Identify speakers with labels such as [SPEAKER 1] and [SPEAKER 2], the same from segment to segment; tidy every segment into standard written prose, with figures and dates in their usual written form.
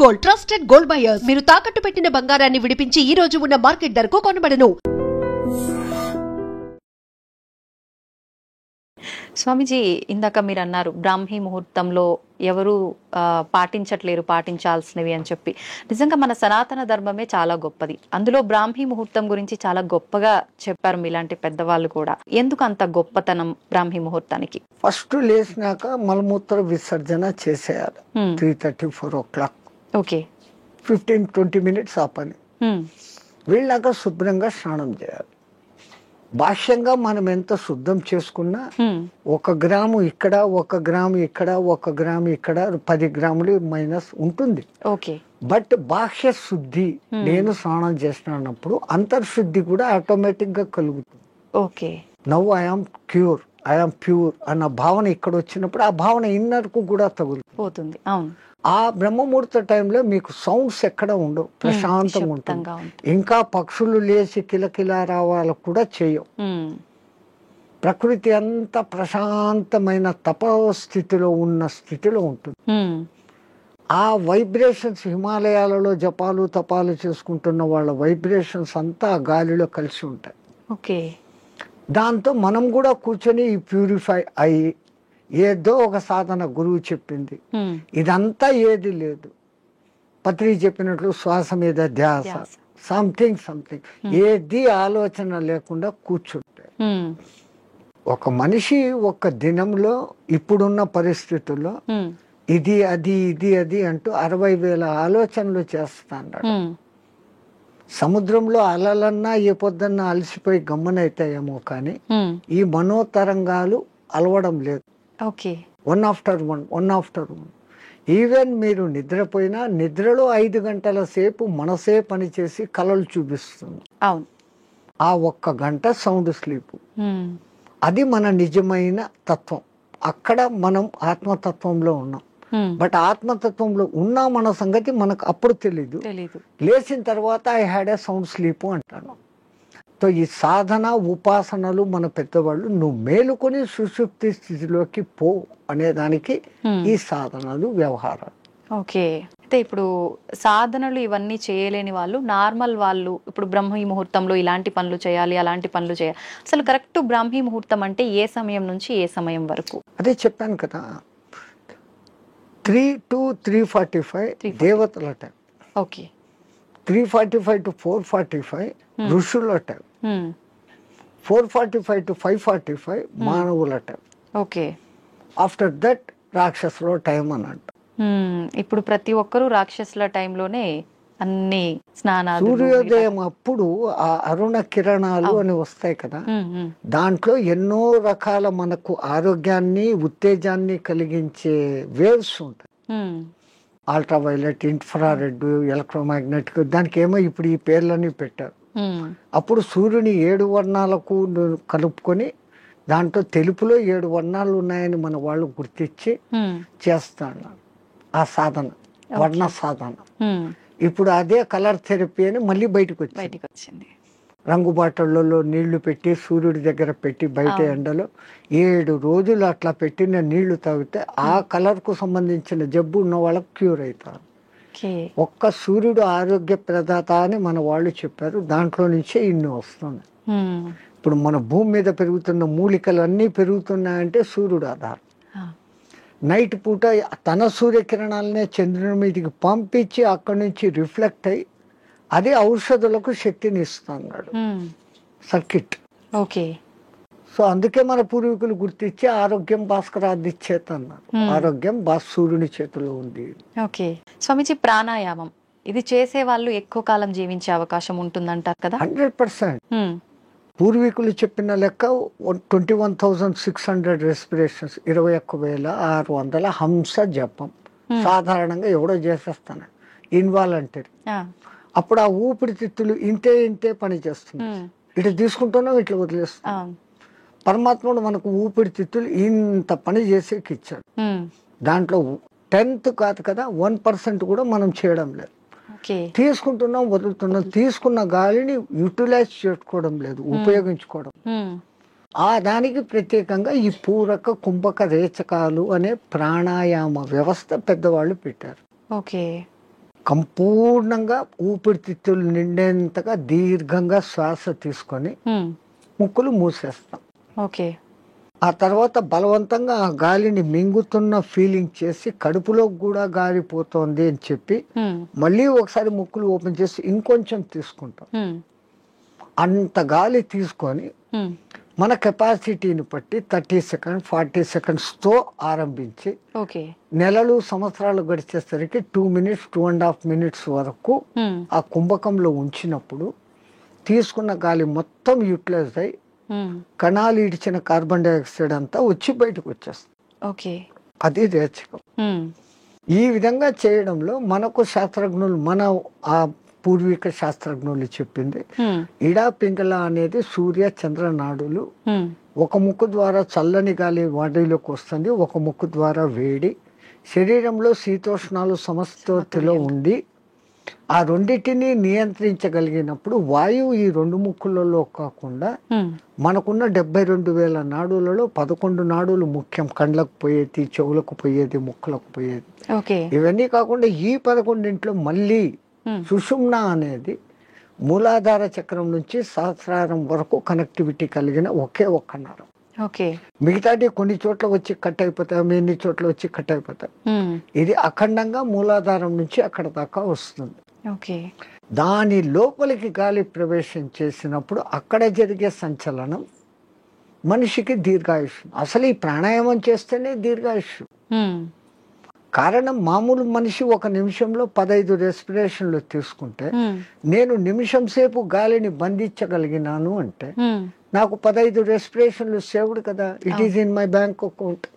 [SPEAKER 1] Gold, trusted gold buyers. మీరు తాకట్టు పెట్టిన బంగారాన్ని విడిపించి ఈ రోజు ఉన్న మార్కెట్ ధరకు కొనబడను.
[SPEAKER 2] స్వామిజీ, ఇందాక మీరు అన్నారు బ్రాహ్మీ ముహూర్తంలో ఎవరు పాటించట్లేరు పాటించాల్సినవి అని చెప్పి. నిజంగా మన సనాతన ధర్మమే చాలా గొప్పది. అందులో బ్రాహ్మీ ముహూర్తం గురించి చాలా గొప్పగా చెప్పారు మీలాంటి పెద్దవాళ్ళు కూడా. ఎందుకు అంత గొప్పతనం బ్రాహ్మీ ముహూర్తానికి?
[SPEAKER 3] ఫస్ట్ లేచినాక మలమూత్ర విసర్జన చేసేయాలి 3:30, 4 o'clock.
[SPEAKER 2] ఓకే,
[SPEAKER 3] 15-20 minutes ఆ పని. వీళ్ళాక శుభ్రంగా స్నానం చేయాలి. భాష్యంగా మనం ఎంత శుద్ధం చేసుకున్నా 1 గ్రాము ఇక్కడ, 1 గ్రాము ఇక్కడ, 1 గ్రాము ఇక్కడ, 10 గ్రాములు మైనస్ ఉంటుంది.
[SPEAKER 2] ఓకే,
[SPEAKER 3] బట్ బాహ్య శుద్ధి నేను స్నానం చేసినప్పుడు అంతర్శుద్ధి కూడా ఆటోమేటిక్ గా కలుగుతుంది.
[SPEAKER 2] Okay,
[SPEAKER 3] now I am cure, I am pure అన్న భావన ఇక్కడ వచ్చినప్పుడు ఆ భావన ఇన్నర్ కు కూడా తగులుతుంది.
[SPEAKER 2] అవును.
[SPEAKER 3] ఆ బ్రహ్మముహూర్త టైంలో మీకు సౌండ్స్ ఎక్కడ ఉండవు, ప్రశాంతంగా ఉంటుంది. ఇంకా పక్షులు లేచి కిలకిలా రావాలకు కూడా చేయవు. ప్రకృతి అంతా ప్రశాంతమైన తపస్థితిలో ఉన్న స్థితిలో ఉంటుంది. ఆ వైబ్రేషన్స్ హిమాలయాలలో జపాలు తపాలు చేసుకుంటున్న వాళ్ళ వైబ్రేషన్స్ అంతా గాలిలో కలిసి ఉంటాయి.
[SPEAKER 2] ఓకే,
[SPEAKER 3] దాంతో మనం కూడా కూర్చొని ప్యూరిఫై అయ్యి ఏదో ఒక సాధన గురువు చెప్పింది, ఇదంతా ఏది లేదు. పత్రి చెప్పినట్లు శ్వాస మీద ధ్యాస, సంథింగ్ ఏది ఆలోచన లేకుండా కూర్చుంటే ఒక మనిషి ఒక దినంలో ఇప్పుడున్న పరిస్థితుల్లో ఇది అది అంటూ 60,000 ఆలోచనలు చేస్తాడు. సముద్రంలో అలలన్నా ఏ పొద్దున్నా అలసిపోయి గమ్మనైతాయేమో కానీ ఈ మనోతరంగాలు అలవడం లేదు.
[SPEAKER 2] Okay,
[SPEAKER 3] one after one. Even మీరు నిద్రపోయినా నిద్రలో 5 గంటల సేపు మనసే పనిచేసి కలలు చూపిస్తుంది.
[SPEAKER 2] అవును.
[SPEAKER 3] ఆ 1 గంట సౌండ్ స్లీప్, అది మన నిజమైన తత్వం. అక్కడ మనం ఆత్మతత్వంలో ఉన్నాం. బట్ ఆత్మతత్వంలో ఉన్నా మన సంగతి మనకు అప్పుడు తెలీదు. లేచిన తర్వాత I had a sound sleep అంటాను. సో ఈ సాధన ఉపాసనలు మన పెద్దవాళ్ళు నువ్వు మేలుకొని సుషుప్తి స్థితిలోకి పో అనేదానికి ఈ సాధనలు వ్యవహారాలు.
[SPEAKER 2] ఓకే, అయితే ఇప్పుడు సాధనలు ఇవన్నీ చేయలేని వాళ్ళు, నార్మల్ వాళ్ళు ఇప్పుడు బ్రాహ్మీ ముహూర్తంలో ఇలాంటి పనులు చేయాలి, అలాంటి పనులు చేయాలి, అసలు కరెక్ట్ బ్రాహ్మీ ముహూర్తం అంటే ఏ సమయం నుంచి ఏ సమయం వరకు?
[SPEAKER 3] అదే చెప్పాను కదా, 3 to 3:45 దేవతల టైం.
[SPEAKER 2] ఓకే,
[SPEAKER 3] 3:45 to 4:45 ఋషుల టైం, 4:45 to 5:45 మానవుల టైం.
[SPEAKER 2] ఓకే,
[SPEAKER 3] ఆఫ్టర్ దట్ రాక్షసుల టైం అని అంట.
[SPEAKER 2] ఇప్పుడు ప్రతి ఒక్కరు రాక్షసుల టైంలోనే అన్ని స్నానాలు.
[SPEAKER 3] సూర్యోదయం అప్పుడు ఆ అరుణ కిరణాలు అని వస్తాయి కదా, దాంట్లో ఎన్నో రకాల మనకు ఆరోగ్యాన్ని ఉత్తేజాన్ని కలిగించే వేవ్స్ ఉంటాయి. అల్ట్రావైలెట్, ఇన్ఫ్రారెడ్, ఎలక్ట్రోమాగ్నెటిక్, దానికి ఏమో ఇప్పుడు ఈ పేర్లన్నీ పెట్టారు. అప్పుడు సూర్యుని 7 వర్ణాలకు కలుపుకొని దాంట్లో తెలుపులో 7 వర్ణాలు ఉన్నాయని మన వాళ్ళు గుర్తించి చేస్తాడు ఆ సాధన, వర్ణ సాధన. ఇప్పుడు అదే కలర్ థెరపీ అని మళ్ళీ బయటకు వచ్చింది. రంగు బాటళ్లలో నీళ్లు పెట్టి సూర్యుడి దగ్గర పెట్టి బయట ఎండలో 7 రోజులు అట్లా పెట్టిన నీళ్లు తాగితే ఆ కలర్ కు సంబంధించిన జబ్బు ఉన్న వాళ్ళకి క్యూర్ అవుతారు. ఒక్క సూర్యుడు ఆరోగ్య ప్రదాత అని మన వాళ్ళు చెప్పారు. దాంట్లో నుంచే ఇన్ని వస్తున్నాయి. ఇప్పుడు మన భూమి మీద పెరుగుతున్న మూలికలు అన్నీ పెరుగుతున్నాయంటే సూర్యుడు ఆధారం. నైట్ పూట తన సూర్యకిరణాలనే చంద్రుని మీదకి పంపించి అక్కడి నుంచి రిఫ్లెక్ట్ అయ్యి అది ఔషధులకు శక్తిని ఇస్తున్నాడు సర్కిట్.
[SPEAKER 2] ఓకే,
[SPEAKER 3] సో అందుకే మన పూర్వీకులు గుర్తించి ఆరోగ్యం భాస్కరాది చేత అన్నారు. ఆరోగ్యం సూర్యుని చేతిలో ఉంది.
[SPEAKER 2] ఓకే స్వామిజీ, ప్రాణాయామం ఇది చేసే వాళ్ళు ఎక్కువ కాలం జీవించే అవకాశం ఉంటుందంటారు కదా?
[SPEAKER 3] 100%. పూర్వీకులు చెప్పిన లెక్క 21,600 రెస్పిరేషన్స్, 21,600 హంస జపం సాధారణంగా ఎవడో చేసేస్తాను, ఇన్వాలంటరీ. అప్పుడు ఆ ఊపిరితిత్తులు ఇంతే పని చేస్తుంది. ఇట్లా తీసుకుంటున్నాం, ఇట్లా వదిలేస్తున్నాం. పరమాత్ముడు మనకు ఊపిరితిత్తులు ఇంత పని చేసేకి ఇచ్చాడు. దాంట్లో 10th కాదు కదా, 1% కూడా మనం చేయడం లేదు. తీసుకుంటున్నాం, వదులుతున్నాం. తీసుకున్న గాలిని యూటిలైజ్ చేసుకోవడం లేదు, ఉపయోగించుకోవడం. ఆ దానికి ప్రత్యేకంగా ఈ పూరక కుంభక రేచకాలు అనే ప్రాణాయామ వ్యవస్థ పెద్దవాళ్ళు పెట్టారు.
[SPEAKER 2] ఓకే,
[SPEAKER 3] సంపూర్ణంగా ఊపిరితిత్తులు నిండేంతగా దీర్ఘంగా శ్వాస తీసుకొని ముక్కులు మూసేస్తాం.
[SPEAKER 2] ఓకే.
[SPEAKER 3] ఆ తర్వాత బలవంతంగా ఆ గాలిని మింగుతున్న ఫీలింగ్ చేసి కడుపులోకి కూడా గాలి పోతోంది అని చెప్పి మళ్ళీ ఒకసారి ముక్కులు ఓపెన్ చేసి ఇంకొంచెం తీసుకుంటాం. అంత గాలి తీసుకొని మన కెపాసిటీని బట్టి 30 సెకండ్స్ 40 సెకండ్స్తో ఆరంభించి నెలలు సంవత్సరాలు గడిచేసరికి 2 మినిట్స్ 2.5 మినిట్స్ వరకు ఆ కుంభకంలో ఉంచినప్పుడు తీసుకున్న గాలి మొత్తం యూటిలైజ్ అయి కణాలు ఇడిచిన కార్బన్ డైఆక్సైడ్ అంతా వచ్చి బయటకు వచ్చేస్తుంది. అది రేచకం. ఈ విధంగా చేయడంలో మనకు శాస్త్రజ్ఞులు మన ఆ పూర్వీక శాస్త్రజ్ఞులు చెప్పింది ఇడా పింగళ అనేది సూర్య చంద్ర నాడులు. ఒక ముక్కు ద్వారా చల్లని గాలి బాడీలోకి వస్తుంది, ఒక ముక్కు ద్వారా వేడి. శరీరంలో శీతోష్ణాలు సమస్థితిలో ఉండి ఆ రెండింటిని నియంత్రించగలిగినప్పుడు వాయువు ఈ 2 ముక్కులలో కాకుండా మనకున్న 72,000 నాడులలో 11 నాడులు ముఖ్యం. కండ్లకు పోయేది, చెవులకు పోయేది, ముక్కులకు పోయేది. ఇవన్నీ కాకుండా ఈ 11 మళ్ళీ సుషుమ్న అనేది మూలాధార చక్రం నుంచి సహస్రారం వరకు కనెక్టివిటీ కలిగిన ఒకే ఒక్క నరం. మిగతాది కొన్ని చోట్ల వచ్చి కట్ అయిపోతాయి, ఎన్ని చోట్ల వచ్చి కట్ అయిపోతాయి. ఇది అఖండంగా మూలాధారం నుంచి అక్కడ దాకా వస్తుంది. దాని లోపలికి గాలి ప్రవేశం చేసినప్పుడు అక్కడ జరిగే సంచలనం మనిషికి దీర్ఘాయుష్. అసలు ఈ ప్రాణాయామం చేస్తేనే దీర్ఘాయుష్. కారణం మామూలు మనిషి ఒక నిమిషంలో 15 రెస్పిరేషన్లు తీసుకుంటే నేను నిమిషం సేపు గాలిని బంధించగలిగినాను అంటే నాకు 15 రెస్పిరేషన్లు సేవ్డ్ కదా. It is in my bank account.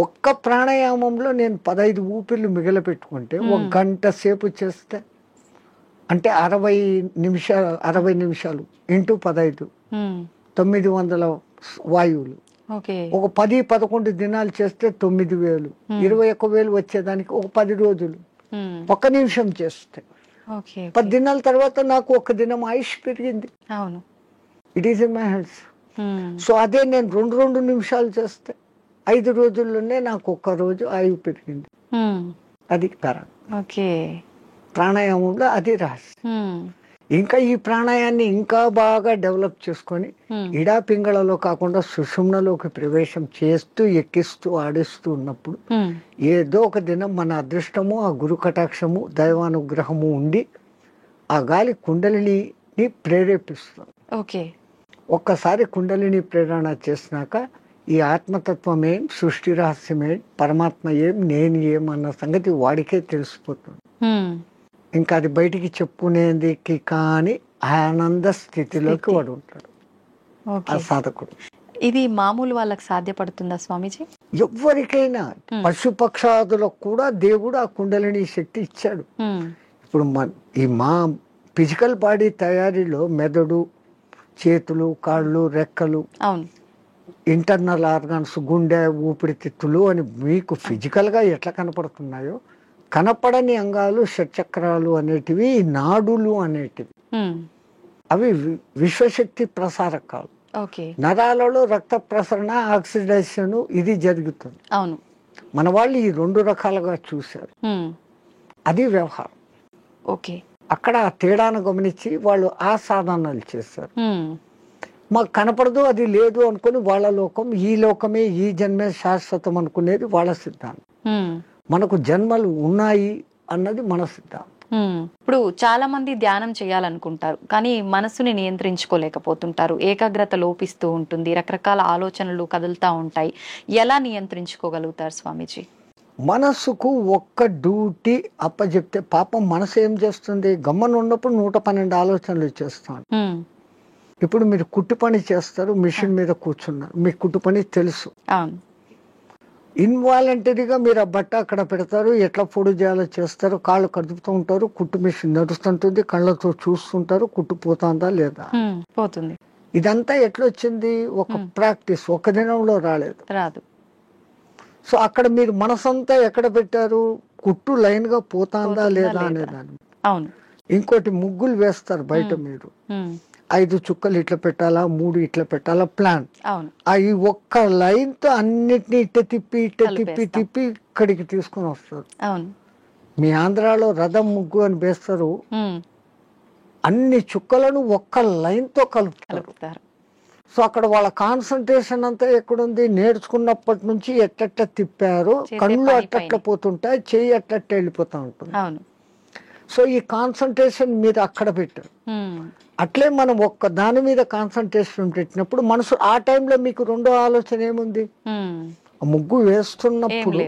[SPEAKER 3] ఒక్క ప్రాణాయామంలో నేను 15 ఊపిర్లు మిగిలిపెట్టుకుంటే 1 గంట సేపు చేస్తే అంటే 60 నిమిషాలు ఇంటూ 15 900 వాయువులు. ఒక 10-11 దినాలు చేస్తే 9,000 21,000 వచ్చేదానికి ఒక 10 రోజులు 1 నిమిషం చేస్తే 10 దినాల తర్వాత నాకు 1 దినం ఆయుష్ పెరిగింది. It is in my hands. So అదే నేను 2 నిమిషాలు చేస్తే 5 రోజుల్లోనే నాకు 1 రోజు ఆయువు పెరిగింది. అది ప్రాణాయామంలో అది రహస్యం. ఇంకా ఈ ప్రాణాయాన్ని ఇంకా బాగా డెవలప్ చేసుకొని ఇడా పింగళలో కాకుండా సుషుమ్నలోకి ప్రవేశం చేస్తూ ఎక్కిస్తూ ఆడిస్తూ ఉన్నప్పుడు ఏదో ఒక దినం మన అదృష్టము, ఆ గురు కటాక్షము, దైవానుగ్రహము ఉండి ఆ గాలి కుండలిని ప్రేరేపిస్తుంది. ఒక్కసారి కుండలిని ప్రేరణ చేసినాక ఈ ఆత్మతత్వం ఏం, సృష్టి రహస్యం ఏం, పరమాత్మ ఏం, నేను ఏం అన్న సంగతి వాడికే తెలిసిపోతుంది. ఇంకా అది బయటికి చెప్పుకునేందుకు కానీ ఆనంద స్థితిలోకి వాడు ఉంటాడు ఆ సాధకుడు.
[SPEAKER 2] ఇది మామూలు వాళ్ళకి సాధ్యపడుతుందా స్వామీజీ?
[SPEAKER 3] ఎవరికైనా పశుపక్షాదులకు కూడా దేవుడు ఆ కుండలిని శక్తి ఇచ్చాడు. ఇప్పుడు ఈ మా ఫిజికల్ బాడీ తయారీలో మెదడు, చేతులు, కాళ్ళు, రెక్కలు, ఇంటర్నల్ ఆర్గాన్స్, గుండె, ఊపిరితిత్తులు అని మీకు ఫిజికల్ గా ఎట్లా కనపడుతున్నాయో కనపడని అంగాలు షట్చక్రాలు అనేటివి, నాడులు అనేటివి అవి విశ్వశక్తి ప్రసారకాలు. నరాలలో రక్త ప్రసరణ, ఆక్సిడేషన్ ఇది జరుగుతుంది. మన వాళ్ళు ఈ 2 రకాలుగా చూశారు. అది వ్యవహారం. అక్కడ ఆ తేడాను గమనించి వాళ్ళు ఆ సాధనాలు చేశారు. మాకు కనపడదు, అది లేదు అనుకుని వాళ్ళ లోకం, ఈ లోకమే ఈ జన్మే శాశ్వతం అనుకునేది వాళ్ళ సిద్ధాంతం. మనకు జన్మలు ఉన్నాయి అన్నది మన సిద్ధాంతం.
[SPEAKER 2] ఇప్పుడు చాలా మంది ధ్యానం చేయాలనుకుంటారు కానీ మనసుని నియంత్రించుకోలేకపోతుంటారు. ఏకాగ్రత లోపిస్తూ ఉంటుంది, రకరకాల ఆలోచనలు కదులుతా ఉంటాయి. ఎలా నియంత్రించుకోగలుగుతారు స్వామీజీ?
[SPEAKER 3] మనసుకు ఒక్క డ్యూటీ అప్పచెప్తే పాపం మనసు ఏం చేస్తుంది? గమ్మను ఉన్నప్పుడు 112 ఆలోచనలు చేస్తాను. ఇప్పుడు మీరు కుట్టు పని చేస్తారు, మిషన్ మీద కూర్చున్నారు, మీకు కుట్టు పని తెలుసు. ఇన్వాలంటరీగా మీరు ఆ బట్ట అక్కడ పెడతారు, ఎట్లా పొడి చేయాలో చేస్తారు, కాళ్ళు కదుపుతూ ఉంటారు, కుట్టు మిషన్ నడుస్తుంటుంది, కళ్ళతో చూస్తుంటారు, కుట్టు పోతుందా లేదా
[SPEAKER 2] పోతుంది.
[SPEAKER 3] ఇదంతా ఎట్లా వచ్చింది? ఒక ప్రాక్టీస్, ఒక దినంలో రాదు. సో అక్కడ మీరు మనసంతా ఎక్కడ పెట్టారు? కుట్టు లైన్ గా పోతుందా లేదా అనేదాన్ని. ఇంకోటి ముగ్గులు వేస్తారు బయట, మీరు 5 చుక్కలు ఇట్లా పెట్టాలా, 3 ఇట్లా పెట్టాలా ప్లాన్. ఈ ఒక్క లైన్ తో అన్నిటినీ ఇట్ట తిప్పి ఇక్కడికి తీసుకుని వస్తారు. మీ ఆంధ్రాలో రథం ముగ్గు అని వేస్తారు, అన్ని చుక్కలను ఒక్క లైన్తో కలుపుతారు. సో అక్కడ వాళ్ళ కాన్సన్ట్రేషన్ అంతా ఎక్కడుంది, నేర్చుకున్నప్పటి నుంచి ఎట్టట్ట తిప్పారు, కళ్ళు అట్టట్ల పోతుంటాయి, చెయ్యి అట్టట్ట వెళ్ళిపోతూ ఉంటుంది. సో ఈ కాన్సన్ట్రేషన్ మీరు అక్కడ పెట్టారు. అట్లే మనం ఒక్క దాని మీద కాన్సన్ట్రేషన్ పెట్టినప్పుడు మనసు ఆ టైంలో మీకు రెండో ఆలోచన ఏముంది, ముగ్గు వేస్తున్నప్పుడు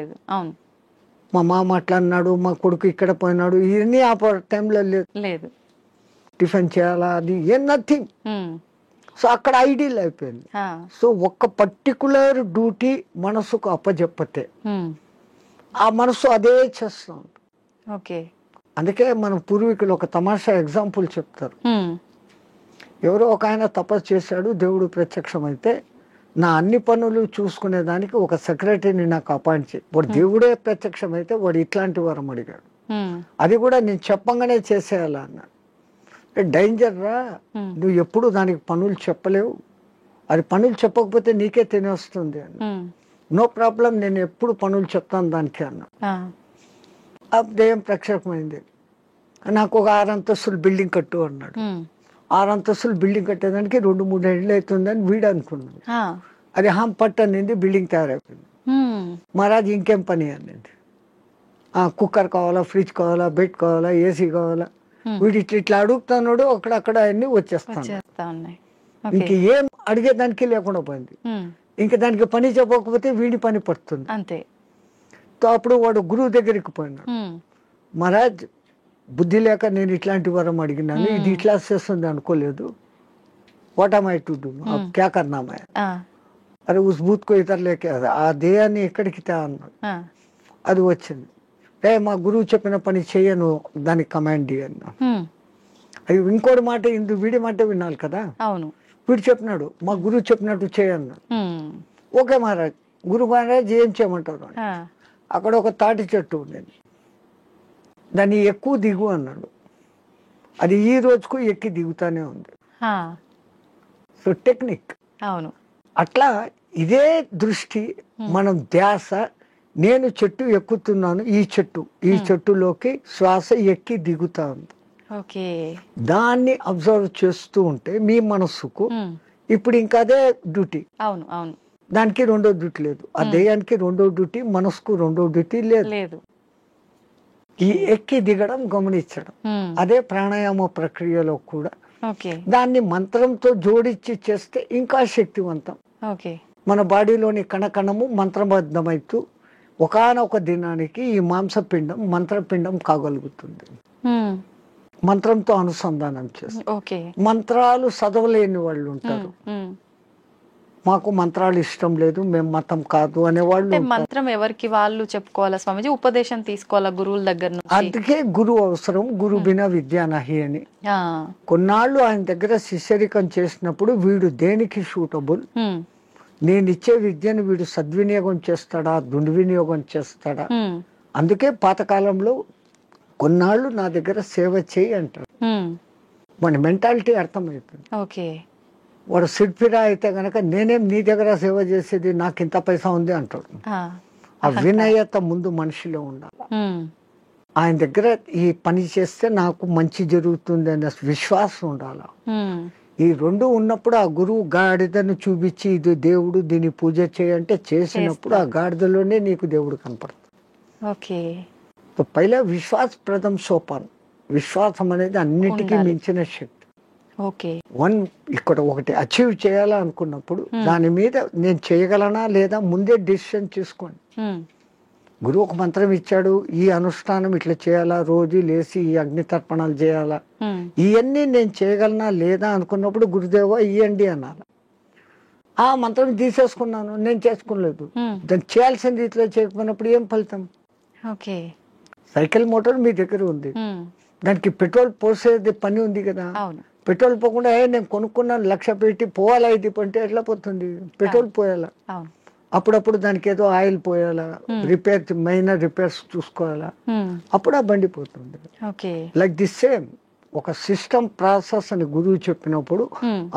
[SPEAKER 3] మా మామ అట్లా అన్నాడు, మా కొడుకు ఇక్కడ పోయినాడు, ఇవన్నీ ఆ టైంలో లేదు, టిఫిన్ చేయాలా, అది ఏ నథింగ్. సో అక్కడ ఐడియల్ అయిపోయింది. సో ఒక్క పర్టికులర్ డ్యూటీ మనసుకు అప్పచెప్పతే ఆ మనసు అదే చేస్తూ ఉంటుంది. అందుకే మన పూర్వీకులు ఒక తమాషా ఎగ్జాంపుల్ చెప్తారు. ఎవరో ఒక ఆయన తపస్సు చేశాడు, దేవుడు ప్రత్యక్షమైతే నా అన్ని పనులు చూసుకునేదానికి ఒక సెక్రటరీని నాకు అపాయింట్ చేయి. వాడు దేవుడే ప్రత్యక్షమైతే వాడు ఇట్లాంటి వరం అడిగాడు, అది కూడా నేను చెప్పంగానే చేసేయాలా అన్నాడు. డేంజర్ రా, నువ్వు ఎప్పుడు దానికి పనులు చెప్పలేవు, అది పనులు చెప్పకపోతే నీకే తినేస్తుంది అన్న. నో ప్రాబ్లం, నేను ఎప్పుడు పనులు చెప్తాను దానికి అన్నా. దెయ్యం ప్రత్యక్షమైంది, నాకు ఒక 6 అంతస్తులు బిల్డింగ్ కట్టు అన్నాడు. 6 అంతస్తులు బిల్డింగ్ కట్టేదానికి 2-3 ఏళ్ళు అవుతుందని వీడు అనుకున్నాడు. అది పట్టు అనింది, బిల్డింగ్ తయారైపోయింది. మహారాజ్ ఇంకేం పని అనింది, కుక్కర్ కావాలా, ఫ్రిడ్జ్ కావాలా, బెడ్ కావాలా, ఏసీ కావాలా, వీడు ఇట్లా అడుగుతున్నాడు, అక్కడక్కడ అన్ని వచ్చేస్తాను. ఇంక ఏం అడిగేదానికి లేకుండా పోయింది. ఇంకా దానికి పని చెప్పకపోతే వీడి పని పడుతుంది అంతే. అప్పుడు వాడు గురువు దగ్గరికి పోయినాడు, మహారాజ్ బుద్ధి లేక నేను ఇట్లాంటి వరం అడిగినాను, ఇది ఇట్లా చేస్తుంది అనుకోలేదు, what am I to do, క్యా కర్నా మై, అరే ఉస్ బూత్ కో ఇతర లేకే ఆ దేయాన్ని ఎక్కడికి తా అన్నాడు. అది వచ్చింది, మా గురువు చెప్పిన పని చెయ్యను, దానికి కమాండ్ అన్నా. అవి ఇంకోటి మాట, వీడి మాట వినాలి కదా. వీడు చెప్పినాడు, మా గురువు చెప్పినట్టు చేయన్నాడు. ఓకే మహారాజ్, గురు మహారాజ్ ఏం చేయమంటారు. అక్కడ ఒక తాటి చెట్టు ఉండేది, దాన్ని ఎక్కువ దిగు అన్నాడు. అది ఈ రోజుకు ఎక్కి దిగుతానే ఉంది. So technique. అట్లా ఇదే దృష్టి, మనం ధ్యాస, నేను చెట్టు ఎక్కుతున్నాను, ఈ చెట్టులోకి శ్వాస ఎక్కి దిగుతా ఉంది, దాన్ని అబ్జర్వ్ చేస్తూ ఉంటే మీ మనస్సుకు ఇప్పుడు ఇంకా అదే డ్యూటీ. దానికి రెండో డ్యూటీ లేదు, ఆ దేయానికి రెండో డ్యూటీ, మనసుకు రెండో డ్యూటీ లేదు. ఈ ఎక్కి దిగడం గమనించడం, అదే ప్రాణాయామ ప్రక్రియలో కూడా దాన్ని మంత్రంతో జోడించి చేస్తే ఇంకా శక్తివంతం. మన బాడీలోని కణకణము మంత్రబద్ధమైతూ ఒకానొక దినానికి ఈ మాంసపిండం మంత్రపిండం కాగలుగుతుంది. మంత్రంతో అనుసంధానం చేస్తారు. మంత్రాలు చదవలేని వాళ్ళు ఉంటారు, మాకు మంత్రాలు ఇష్టం లేదు, మేము మతం కాదు అనేవాళ్ళు.
[SPEAKER 2] మంత్రం ఎవరికి వాళ్ళు చెప్పుకోవాలా స్వామిజీ, ఉపదేశం తీసుకోవాలా గురువుల దగ్గర నుంచి.
[SPEAKER 3] అందుకే గురువు అవసరం, గురు బినా విద్యా నహి అని. కొన్నాళ్ళు ఆయన దగ్గర శిష్యరికం చేసినప్పుడు వీడు దేనికి సూటబుల్, నేను ఇచ్చే విద్యను వీడు సద్వినియోగం చేస్తాడా, దుర్వినియోగం చేస్తాడా. అందుకే పాతకాలంలో కొన్నాళ్ళు నా దగ్గర సేవ చేయి అంటారు. మన మెంటాలిటీ అర్థమవుతుంది. వాడు సిడ్ఫిరా అయితే గనక నేనేం నీ దగ్గర సేవ చేసేది, నాకు ఇంత పైసా ఉంది అంటాడు. ఆ వినయత ముందు మనిషిలో ఉండాలి. ఆయన దగ్గర ఈ పని చేస్తే నాకు మంచి జరుగుతుంది అనే విశ్వాసం ఉండాలి. ఈ రెండు ఉన్నప్పుడు ఆ గురువు గాడిదను చూపించి ఇది దేవుడు, దీని పూజ చేయంటే చేసినప్పుడు ఆ గాడిదలోనే నీకు దేవుడు కనపడుతుంది. పైలా విశ్వాస ప్రథమ సోపాన్. విశ్వాసం అనేది అన్నిటికీ మించిన శక్తి. ఇక్కడ ఒకటి అచీవ్ చేయాలా అనుకున్నప్పుడు దాని మీద నేను చేయగలనా లేదా ముందే డిసిషన్ తీసుకోండి. గురువు ఒక మంత్రం ఇచ్చాడు, ఈ అనుష్ఠానం ఇట్లా చేయాలా, రోజు లేచి ఈ అగ్ని తర్పణాలు చేయాలా, ఇవన్నీ నేను చేయగలనా లేదా అనుకున్నప్పుడు గురుదేవా ఇయ్యండి అనాలి. ఆ మంత్రం తీసేసుకున్నాను, నేను చేసుకోలేదు, దాన్ని చేయాల్సిన రీతిలో చేయకపోయినప్పుడు ఏం ఫలితం. సైకిల్ మోటార్ మీ దగ్గర ఉంది, దానికి పెట్రోల్ పోసేది పని ఉంది కదా. పెట్రోల్ పోకుండా నేను కొనుక్కున్నాను 1,00,000 పెట్టి పోవాలా, ఇది అంటే ఎట్లా పోతుంది, పెట్రోల్ పోయాలా, అప్పుడప్పుడు దానికి ఏదో ఆయిల్ పోయాలా, మైనర్ రిపేర్స్ చూసుకోవాలా, అప్పుడు ఆ బండి పోతుంది. లైక్ ది సేమ్ ఒక సిస్టమ్ ప్రాసెస్ అని గురువు చెప్పినప్పుడు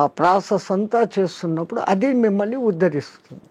[SPEAKER 3] ఆ ప్రాసెస్ అంతా చేస్తున్నప్పుడు అది మిమ్మల్ని ఉద్ధరిస్తుంది.